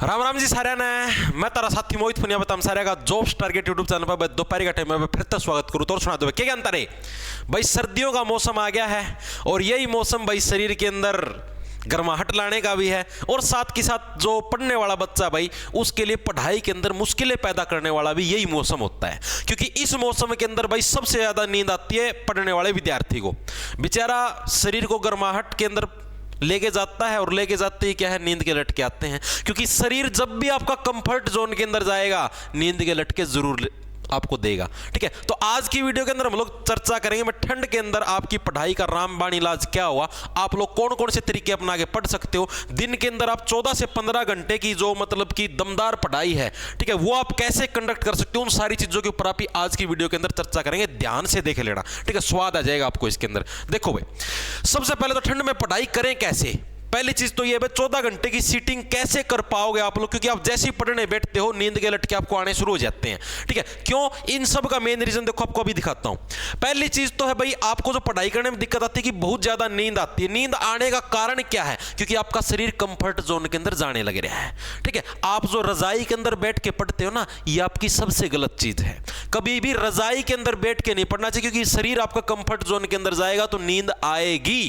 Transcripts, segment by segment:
राम राम जी सारे ने मैं तारा साथी मोहित पुनिया बताऊं सारे का जॉब्स टारगेट यूट्यूब चैनल पर दोपहर का टाइम में फिर से स्वागत करूं तो सुना दो क्या जानता रे भाई सर्दियों का मौसम आ गया है और यही मौसम भाई शरीर के अंदर गर्माहट लाने का भी है और साथ के साथ जो पढ़ने वाला बच्चा भाई उसके लिए पढ़ाई के अंदर मुश्किलें पैदा करने वाला भी यही मौसम होता है क्योंकि इस मौसम के अंदर भाई सबसे ज़्यादा नींद आती है पढ़ने वाले विद्यार्थी को। बेचारा शरीर को गर्माहट के अंदर लेके जाता है और लेके जाते ही क्या है नींद के लटके आते हैं क्योंकि शरीर जब भी आपका कंफर्ट जोन के अंदर जाएगा नींद के लटके जरूर आपको देगा। ठीक है, तो आज की वीडियो के अंदर हम लोग चर्चा करेंगे मैं ठंड के अंदर आपकी पढ़ाई का रामबाण इलाज क्या हुआ, आप लोग कौन कौन से तरीके अपना के पढ़ सकते हो, दिन के अंदर आप 14 से 15 घंटे की जो मतलब की दमदार पढ़ाई है, ठीक है, वो आप कैसे कंडक्ट कर सकते हो, उन सारी चीजों के ऊपर आप आज की वीडियो के अंदर चर्चा करेंगे। ध्यान से देख लेना, ठीक है, स्वाद आ जाएगा आपको इसके अंदर। देखो भाई, सबसे पहले तो ठंड में पढ़ाई करें कैसे। पहली चीज तो ये है 14 घंटे की सीटिंग कैसे कर पाओगे आप लोग, क्योंकि आप जैसे ही पढ़ने बैठते हो नींद के लटके आपको आने शुरू हो जाते हैं। ठीक है, क्यों, इन सब का मेन रीजन देखो आपको अभी दिखाता हूं। पहली चीज तो है भाई आपको जो पढ़ाई करने में दिक्कत आती है कि बहुत ज्यादा नींद आती है। नींद आने का कारण क्या है, क्योंकि आपका शरीर कंफर्ट जोन के अंदर जाने लग रहा है। ठीक है, आप जो रजाई के अंदर बैठ के पढ़ते हो ना, ये आपकी सबसे गलत चीज है। कभी भी रजाई के अंदर बैठ के नहीं पढ़ना चाहिए क्योंकि शरीर आपका कंफर्ट जोन के अंदर जाएगा तो नींद आएगी।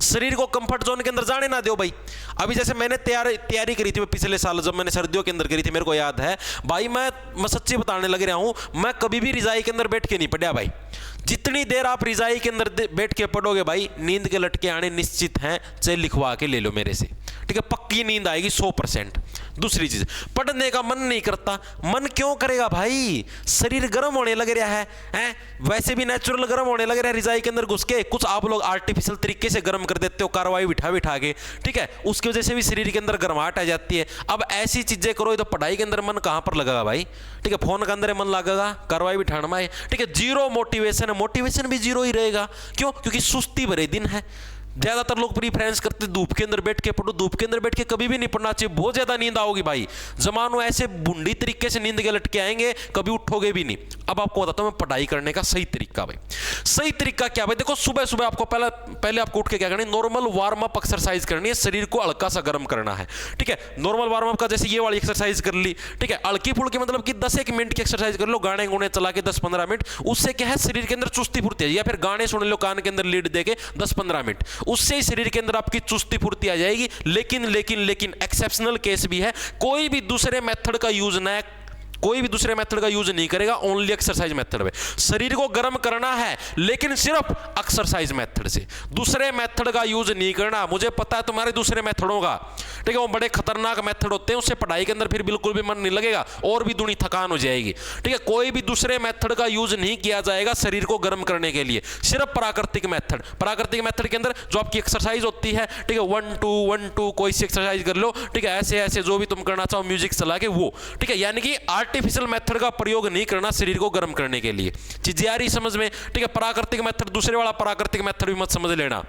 शरीर को कंफर्ट जोन के अंदर जाने ना दो भाई। अभी जैसे मैंने तैयारी करी थी, मैं पिछले साल जब मैंने सर्दियों के अंदर करी थी, मेरे को याद है भाई, मैं सच्ची बताने लग रहा हूं, मैं कभी भी रजाई के अंदर बैठ के नहीं पढ़ा भाई। जितनी देर आप रजाई के अंदर बैठ के पढ़ोगे भाई नींद के लटके आने निश्चित हैं, चाहे लिखवा के ले लो मेरे से। ठीक है, पक्की नींद आएगी 100%। दूसरी चीज, पढ़ने का मन नहीं करता। मन क्यों करेगा भाई, शरीर गर्म होने लग रहा है, वैसे भी नेचुरल गर्म होने लग रहा है रजाई के अंदर घुस के। कुछ आप लोग आर्टिफिशियल तरीके से गर्म कर देते हो, कार्रवाई बिठा के, ठीक है, उसकी वजह से भी शरीर के अंदर गर्माहट आ जाती है। अब ऐसी चीजें करो तो पढ़ाई के अंदर मन कहां पर लगेगा भाई। ठीक है, फोन के अंदर मन लगेगा, कार्रवाई बिठाना में। ठीक है, जीरो मोटिवेशन है, मोटिवेशन भी जीरो ही रहेगा। क्यों, क्योंकि सुस्ती भरे दिन है। ज्यादातर लोग प्रीफरेंस करते धूप के अंदर बैठ के पढ़ो। धूप के अंदर बैठ के कभी भी नहीं पढ़ना चाहिए, बहुत ज्यादा नींद आओगी भाई। जमानो ऐसे भुंडी तरीके से नींद के लटके आएंगे, कभी उठोगे भी नहीं। अब आपको बताता हूं मैं पढ़ाई करने का सही तरीका भाई। सही तरीका क्या भाई, देखो सुबह सुबह आपको पहले आपको उठ के क्या करना है, नॉर्मल वार्म अप एक्सरसाइज करनी है, शरीर को हल्का सा गर्म करना है। ठीक है, नॉर्मल वार्म अप का जैसे ये वाली एक्सरसाइज कर ली, ठीक है, हल्की फुल्की मतलब कि 10-1 मिनट की एक्सरसाइज कर लो, गाने गुने चला के 10-15 मिनट। उससे क्या है, शरीर के अंदर चुस्ती फुर्ती है। या फिर गाने सुन लो कान के अंदर लीड देके 10-15 मिनट, उससे ही शरीर के अंदर आपकी चुस्ती फुर्ती आ जाएगी। लेकिन एक्सेप्शनल केस भी है, कोई भी दूसरे मेथड का यूज ना, कोई भी दूसरे मेथड का यूज नहीं करेगा, ओनली एक्सरसाइज मेथड में। शरीर को गर्म करना है लेकिन सिर्फ एक्सरसाइज मेथड से, दूसरे मेथड का यूज नहीं करना। मुझे पता है तुम्हारे दूसरे मेथडों का, ठीक है, वो बड़े खतरनाक मेथड होते हैं, उससे पढ़ाई के अंदर फिर बिल्कुल भी मन नहीं लगेगा और भी दुनी थकान हो जाएगी। ठीक है, कोई भी दूसरे मेथड का यूज नहीं किया जाएगा शरीर को गर्म करने के लिए, सिर्फ प्राकृतिक मेथड। प्राकृतिक मेथड के अंदर जो आपकी एक्सरसाइज होती है, ठीक है, 1-2-1-2 कोई सी एक्सरसाइज कर लो, ठीक है, ऐसे जो भी तुम करना चाहो म्यूजिक चला के वो, ठीक है, यानी कि आर्टिफिशियल मेथड का प्रयोग नहीं करना शरीर को गर्म करने के लिए। चीजें आ रही समझ में। ठीक है, प्राकृतिक मेथड, दूसरे वाला प्राकृतिक मेथड भी मत समझ लेना,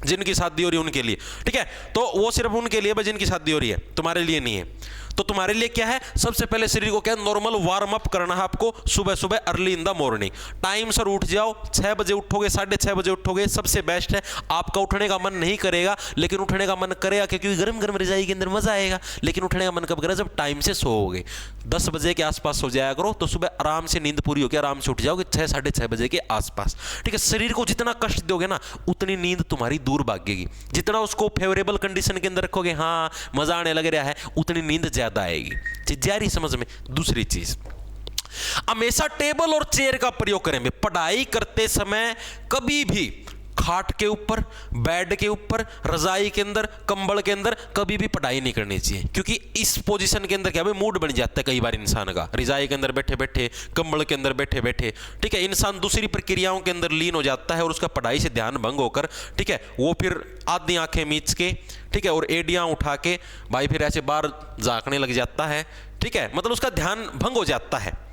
जिनकी शादी हो रही है उनके लिए। ठीक है, तो वो सिर्फ उनके लिए जिनकी शादी हो रही है, तुम्हारे लिए नहीं है। तो तुम्हारे लिए क्या है, सबसे पहले शरीर को क्या है, नॉर्मल वार्म अप करना है आपको सुबह सुबह early in the morning. Time sir उठ जाओ, 6 बजे उठोगे, 6:30 बजे उठोगे, सबसे बेस्ट है। आपका उठने का मन नहीं करेगा लेकिन उठने का मन करेगा क्योंकि गर्म गर्म रजाई के अंदर मजा आएगा। लेकिन उठने का मन कब करेगा, जब टाइम से सोओगे। 10 बजे के आसपास सो जाया करो तो सुबह आराम से नींद पूरी होकर आराम से उठ जाओगे 6-6:30 बजे के आसपास। ठीक है, शरीर को जितना कष्ट दोगे ना उतनी नींद तुम्हारी दूर भागेगी। जितना उसको फेवरेबल कंडीशन के अंदर रखोगे, हाँ मजा आने लग रहा है, उतनी नींद ज्यादा आएगी। जारी समझ में। दूसरी चीज, हमेशा टेबल और चेयर का प्रयोग करें पढ़ाई करते समय। कभी भी खाट के ऊपर, बेड के ऊपर, रजाई के अंदर, कंबल के अंदर कभी भी पढ़ाई नहीं करनी चाहिए क्योंकि इस पोजीशन के अंदर क्या है, मूड बन जाता है कई बार इंसान का। रजाई के अंदर बैठे बैठे, कंबल के अंदर बैठे बैठे, ठीक है, इंसान दूसरी प्रक्रियाओं के अंदर लीन हो जाता है और उसका पढ़ाई से ध्यान भंग होकर, ठीक है, वो फिर आधी आंखें मीच के, ठीक है, और एडियां उठा के भाई फिर ऐसे बाहर झांकने लग जाता है। ठीक है, मतलब उसका ध्यान भंग हो जाता है।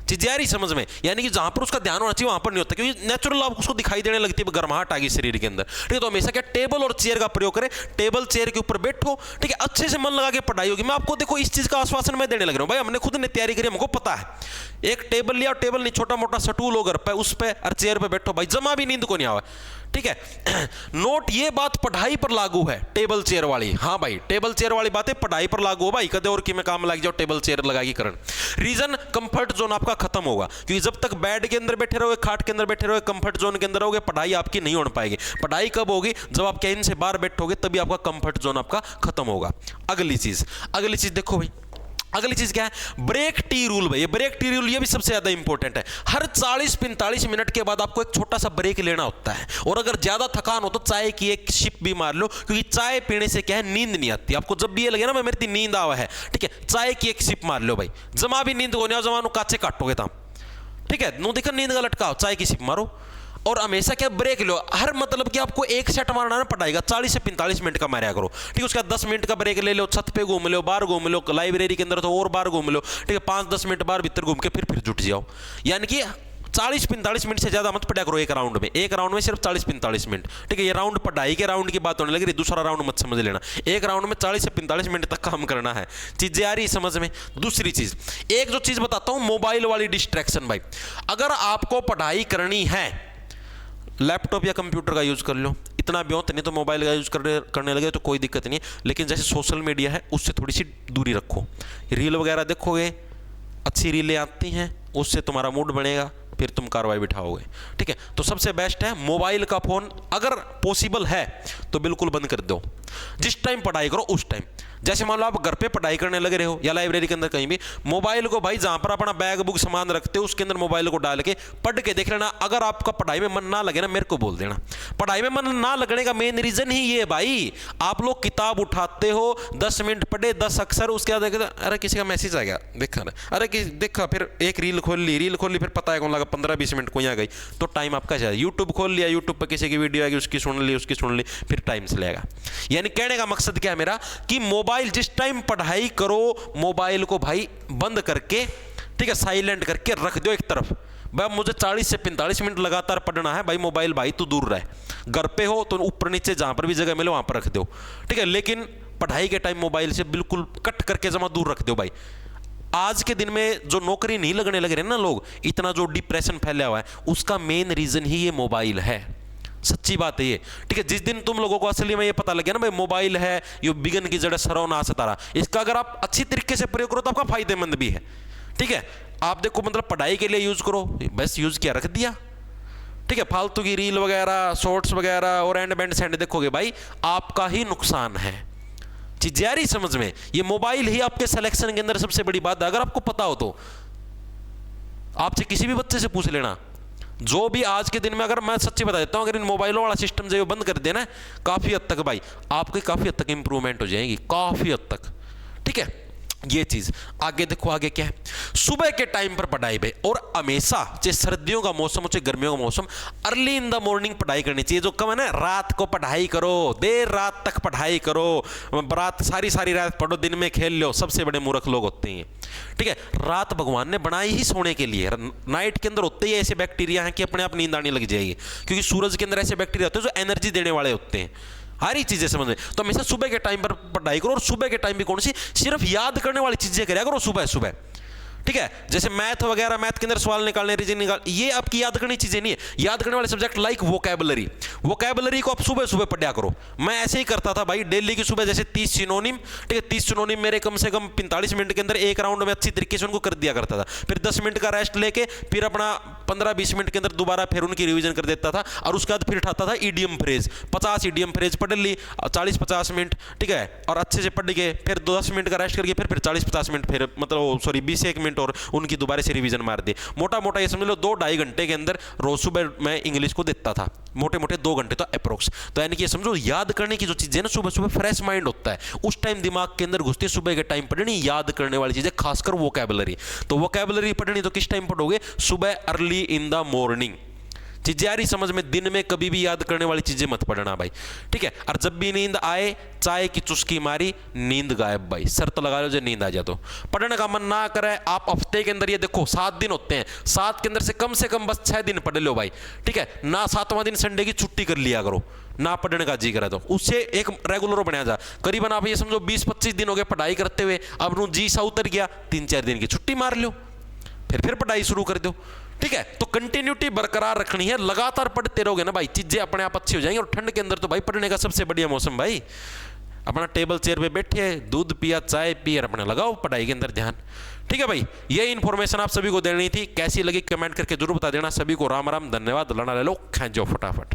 चीजें आ रही समझ में, यानी कि जहां पर उसका ध्यान होना चाहिए वहां पर नहीं होता क्योंकि नेचुरल आपको उसको दिखाई देने लगती है, गर्माहट आ गई शरीर के अंदर। ठीक है, तो हमेशा क्या टेबल और चेयर का प्रयोग करें। टेबल चेयर के ऊपर बैठो, ठीक है, अच्छे से मन लगा के पढ़ाई होगी। मैं आपको देखो इस चीज का आश्वासन मैं देने लग रहा हूं भाई, हमने खुद ने तैयारी करी, हमको पता है। एक टेबल लिया, टेबल नहीं छोटा मोटा स्टूल हो घर पे, उस पे और चेयर पे बैठो भाई, जमा भी नींद को नहीं आवा। ठीक है। नोट ये बात पढ़ाई पर लागू है, टेबल चेयर वाली। हाँ भाई, टेबल चेयर वाली बातें पढ़ाई पर लागू हो भाई, कदे और कि मैं काम लग जाओ टेबल चेयर लगाई करन। रीजन, कंफर्ट जोन आपका खत्म होगा, क्योंकि जब तक बेड के अंदर बैठे रहोगे, खाट के अंदर बैठे रहोगे, कंफर्ट जोन के अंदर रहोगे, पढ़ाई आपकी नहीं हो पाएगी। पढ़ाई कब होगी? जब आप कैबिन से बाहर बैठोगे, तभी आपका कंफर्ट जोन आपका खत्म होगा। अगली चीज देखो भाई, अगली चीज क्या है? Break tea rule. भाई ये ब्रेक टी रूल ये भी सबसे ज्यादा इंपॉर्टेंट है। हर 40-45 मिनट के बाद आपको एक छोटा सा ब्रेक लेना होता है, और अगर ज्यादा थकान हो तो चाय की एक सिप भी मार लो, क्योंकि चाय पीने से क्या है, नींद नहीं आती। आपको जब भी ये लगे ना मैं मेरी नींद आवा है, ठीक है, चाय की एक सिप मार लो भाई, जमा भी नींद होने जमा काचे काटोगे तम, ठीक है, नो देखा नींद का लटकाओ, चाय की सिप मारो। और हमेशा क्या ब्रेक लो, हर मतलब कि आपको एक सेट मारना ना पड़ेगा, 40 से 45 मिनट का मारा करो, ठीक है। उसका 10 मिनट का ब्रेक ले लो, छत पे घूम लो, बाहर घूम लो, लाइब्रेरी के अंदर तो और बाहर घूम लो, ठीक है, 5-10 मिनट बाहर भीतर घूम के फिर जुट जाओ। यानी कि 40-45 मिनट से ज्यादा मत पढ़ा करो एक राउंड में, एक राउंड में सिर्फ 40-45 मिनट, ठीक है। ये राउंड पढ़ाई के राउंड की बात होने लगी, दूसरा राउंड मत समझ लेना। एक राउंड में 40 से 45 मिनट तक काम करना है। चीजें आ रही समझ में? दूसरी चीज, एक जो चीज बताता हूं, मोबाइल वाली डिस्ट्रैक्शन। भाई अगर आपको पढ़ाई करनी है, लैपटॉप या कंप्यूटर का यूज कर लो, इतना भी होता नहीं तो मोबाइल का यूज करने लगे तो कोई दिक्कत नहीं है, लेकिन जैसे सोशल मीडिया है उससे थोड़ी सी दूरी रखो। रील वगैरह देखोगे, अच्छी रीलें आती हैं, उससे तुम्हारा मूड बनेगा, फिर तुम कार्रवाई बिठाओगे, ठीक है। तो सबसे बेस्ट है मोबाइल का फोन, अगर पॉसिबल है तो बिल्कुल बंद कर दो। जिस टाइम पढ़ाई करो उस टाइम, जैसे मान लो आप घर पे पढ़ाई करने लगे रहे हो या लाइब्रेरी के अंदर कहीं भी, मोबाइल को भाई जहां पर अपना बैग बुक सामान रखते हो उसके अंदर मोबाइल को डाल के पढ़ के देख लेना। अगर आपका पढ़ाई में मन ना लगे ना, मेरे को बोल देना। पढ़ाई में मन ना लगने का मेन रीजन ही ये भाई, आप लोग किताब उठाते हो, 10 मिनट पढ़े 10 अक्षर, उसके बाद देखते अरे किसी का मैसेज आ गया, देखा अरे देखा, फिर एक रील खोल ली, फिर पता है कौन लगा 15-20 मिनट कोई आ गई, तो टाइम आपका जाए। यूट्यूब खोल लिया, यूट्यूब पर किसी की वीडियो आएगी, उसकी सुन ली, फिर टाइम चलेगा। यानी कहने का मकसद क्या है मेरा, कि मोबाइल जिस टाइम पढ़ाई करो, मोबाइल को भाई बंद करके, ठीक है, साइलेंट करके रख दो एक तरफ। भाई मुझे 40 से 45 मिनट लगातार पढ़ना है, भाई मोबाइल भाई तू दूर रहे। घर पे हो तो ऊपर नीचे जहां पर भी जगह मिले वहां पर रख दो, ठीक है, लेकिन पढ़ाई के टाइम मोबाइल से बिल्कुल कट करके जमा दूर रख दो भाई। आज के दिन में जो नौकरी नहीं लगने लगे ना लोग, इतना जो डिप्रेशन फैला हुआ है, उसका मेन रीजन ही ये मोबाइल है। सच्ची बात है ये, ठीक है। जिस दिन तुम लोगों को असली में ये पता लगे ना भाई मोबाइल है ये बिगन की जड़ सरवना सतारा, इसका अगर आप अच्छी तरीके से प्रयोग करो तो आपका फायदेमंद भी है, ठीक है। आप देखो मतलब पढ़ाई के लिए यूज करो, बस यूज किया रख दिया, ठीक है। फालतू की रील वगैरह, शॉर्ट्स वगैरह और एंड बैंड सेंड देखोगे भाई, आपका ही नुकसान है। चीज आ रही समझ में? ये मोबाइल ही आपके सिलेक्शन के अंदर सबसे बड़ी बात है। अगर आपको पता हो तो आपसे किसी भी बच्चे से पूछ लेना, जो भी आज के दिन में, अगर मैं सच्ची बता देता हूं, अगर इन मोबाइलों वाला सिस्टम जो बंद कर देना, काफी हद तक भाई आपकी काफी हद तक इंप्रूवमेंट हो जाएगी, काफी हद तक, ठीक है। ये चीज आगे देखो, आगे क्या है, सुबह के टाइम पर पढ़ाई पे, और हमेशा चाहे सर्दियों का मौसम हो चाहे गर्मियों का मौसम, अर्ली इन द मॉर्निंग पढ़ाई करनी चाहिए। जो कम है ना, रात को पढ़ाई करो, देर रात तक पढ़ाई करो, रात सारी रात पढ़ो, दिन में खेल लो, सबसे बड़े मूर्ख लोग होते हैं, ठीक है। रात भगवान ने बनाई ही सोने के लिए, नाइट के अंदर होते ही ऐसे बैक्टीरिया हैं कि अपने आप नींद आने लग जाएगी, क्योंकि सूरज के अंदर ऐसे बैक्टीरिया होते हैं जो एनर्जी देने वाले होते हैं। सारी चीजें समझ में, तो हमेशा सुबह के टाइम पर पढ़ाई करो, और सुबह के टाइम भी कौन सी, सिर्फ याद करने वाली चीजें करा करो सुबह सुबह, ठीक है। जैसे मैथ वगैरह, मैथ के अंदर सवाल निकालने, रीजनिंग निकाल, ये आपकी याद करनी चीजें नहीं है। याद करने वाले सब्जेक्ट लाइक वोकैबुलरी को आप सुबह सुबह पढ़ा करो। मैं ऐसे ही करता था भाई, डेली की सुबह जैसे 30 सिनोनिम, ठीक है, 30 सिनोनिम मेरे कम से कम 45 मिनट के अंदर एक राउंड में अच्छी तरीके से उनको कर दिया करता था। फिर 10 मिनट का रेस्ट लेके फिर अपना 15-20 मिनट के अंदर दोबारा फिर उनकी रिवीजन कर देता था, और उसके बाद फिर उठाता था ईडियम फ्रेज, 50 ईडियम फ्रेज पढ़ ली 40-50 मिनट, ठीक है, और अच्छे से पढ़ के फिर 10 मिनट का रेस्ट करके फिर 40-50 मिनट, फिर मतलब सॉरी 20-1 मिनट और उनकी दोबारा से रिवीजन मार दी। मोटा मोटा ये समझ लो 2-2.5 घंटे के अंदर रोज सुबह मैं इंग्लिश को देता था, मोटे मोटे 2 घंटे तो अप्रोक्स। तो यानी कि ये समझो याद करने की जो चीजें ना, सुबह सुबह फ्रेश माइंड होता है, उस टाइम दिमाग के अंदर घुसती, सुबह के टाइम पढ़नी याद करने वाली चीजें, खासकर वोकैबुलरी। तो वोकैबुलरी पढ़नी तो किस टाइम पढ़ोगे, सुबह अर्ली इन द मॉर्निंग। चीजें आ रही समझ में? दिन में कभी भी याद करने वाली चीजें मत पढ़ना भाई, ठीक है। और जब भी नींद आए, चाय की चुस्की मारी, नींद गायब भाई, शर्त लगा लो जो नींद आ जाए तो। पढ़ने का मन ना करे, आप हफ्ते के अंदर ये देखो 7 दिन होते हैं, 7 के अंदर से कम बस 6 दिन पढ़ लो भाई, ठीक है ना। 7वां दिन संडे की छुट्टी कर लिया करो, ना पढ़ने का जी करा तो उससे एक रेगुलर बनाया जा। करीबन आप ये समझो 20-25 दिन हो गए पढ़ाई करते हुए, अब जी सा उतर गया, 3-4 दिन की छुट्टी मार लो, फिर पढ़ाई शुरू कर दो, ठीक है, तो कंटिन्यूटी बरकरार रखनी है, लगातार पढ़ते रहोगे ना भाई, चीजें अपने आप अच्छी हो जाएंगी। और ठंड के अंदर तो भाई पढ़ने का सबसे बढ़िया मौसम भाई, अपना टेबल चेयर पे बैठे, दूध पिया, चाय पी, और अपने लगाओ पढ़ाई के अंदर ध्यान। ठीक है भाई, ये इन्फॉर्मेशन आप सभी को देनी थी। कैसी लगी कमेंट करके जरूर बता देना। सभी को राम राम, धन्यवाद। लड़ा ले लो, खेचो फटाफट।